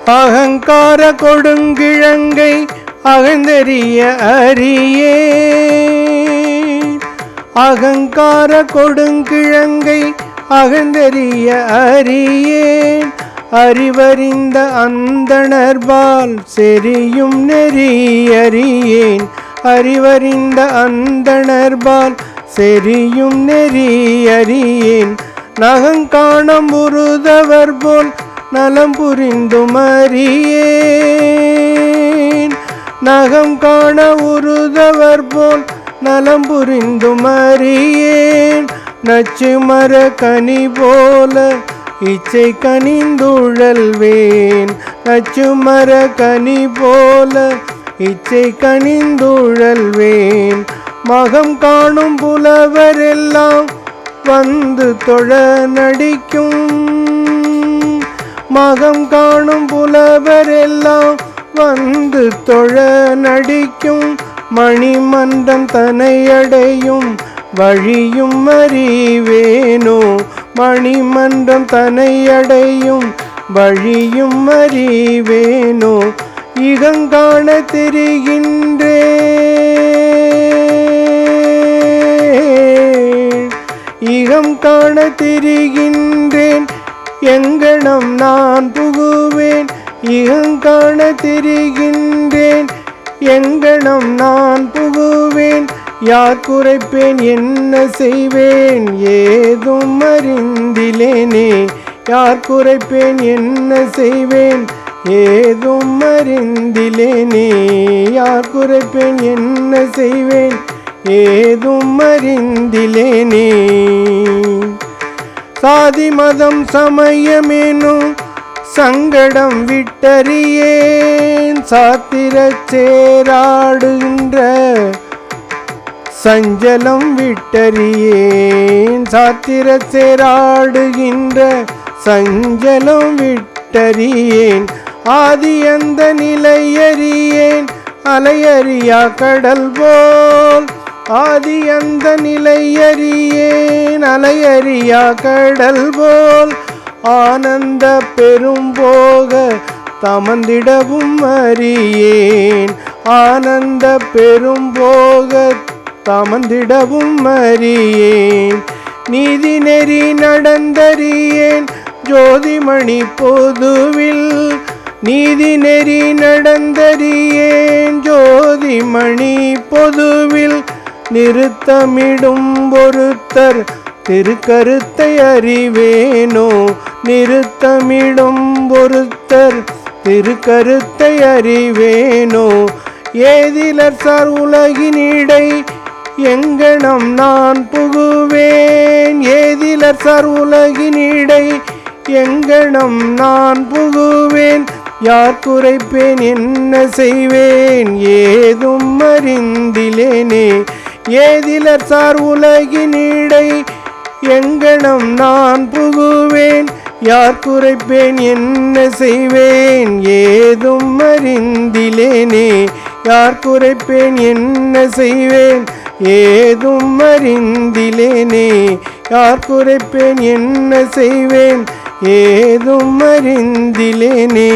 அகங்கார கொடுங்கிழங்கை அகந்தெறிய அறியே. அகங்கார கொடுங்கிழங்கை அகந்தெறிய அறியேன். அறிவறிந்த அந்தணர்பால் செறியும் நெறி அறியேன். அறிவறிந்த அந்தணர்பால் செறியும் நெறி அறியேன். நகங்காணம் உருதவர் போல் நலம் புரிந்தும் அறியேன். நகம் காண உருதவர் போல் நலம் புரிந்தும் அறியேன். நச்சு மர கனி போல இச்சை கனிந்துழல்வேன். நச்சு மர கனி போல இச்சை கனிந்துழல்வேன். மகம் காணும் புலவரெல்லாம் வந்து தொழ நடிக்கும். மகம் காணும் புலவரெல்லாம் வந்து தொழ நடிக்கும். மணிமன்றம் தனையடையும் வழியும் அறிவேனோ. மணிமன்றம் தனையடையும் வழியும் அறிவேனோ. இகங்காண திரிகின்றேன். இகம் காண திரிகின்றேன். எங்கனம் நான் புகுவேன். இகங்காண திரிகின்றேன். எங்கனம் நான் புகுவேன். யார் குறைப்பேன் என்ன செய்வேன் ஏதும் அறிந்திலேனே. யார் குறைப்பேன் என்ன செய்வேன் ஏதும் அறிந்திலேனே. யார் குறைப்பேன் என்ன செய்வேன் ஏதும் அறிந்திலேனே. சாதி மதம் சமயமேனும் சங்கடம் விட்டறியேன். சாத்திரச் சேராடுகின்ற சஞ்சலம் விட்டறியேன். சாத்திரச் சேராடுகின்ற சஞ்சலம் விட்டறியேன். ஆதி அந்த நிலையறியேன் அலையறியா கடல் போல். ஆதி அந்த நிலையறியேன் அலையறியா கடல் போல். ஆனந்த பெரும்போக தமந்திடவும் அறியேன். ஆனந்த பெரும்போக தமந்திடவும் அறியேன். நீதி நெறி நடந்தறியேன் ஜோதிமணி பொதுவில். நீதி நெறி நடந்தறியேன் ஜோதிமணி பொதுவில். நிறுத்தமிடும் ஒருத்தர் திருக்கருத்தை அறிவேனோ. நிறுத்தமிடும் ஒருத்தர் திருக்கருத்தை அறிவேனோ. ஏதிலர் சார் உலகினிடை எங்கனம் நான் புகுவேன். ஏதிலர் சார் உலகினிடை எங்கனம் நான் புகுவேன். யார் குறைப்பேன் என்ன செய்வேன் ஏதும் அறிந்திலேனே. ஏதிலர் சார் உலகினிடை எங்கனம் நான் புகுவேன். யார் குறைப்பேன் என்ன செய்வேன் ஏதும் அறிந்திலேனே. யார் குறைப்பேன் என்ன செய்வேன் ஏதும் அறிந்திலேனே. யார் குறைப்பேன் என்ன செய்வேன் ஏதும் அறிந்திலேனே.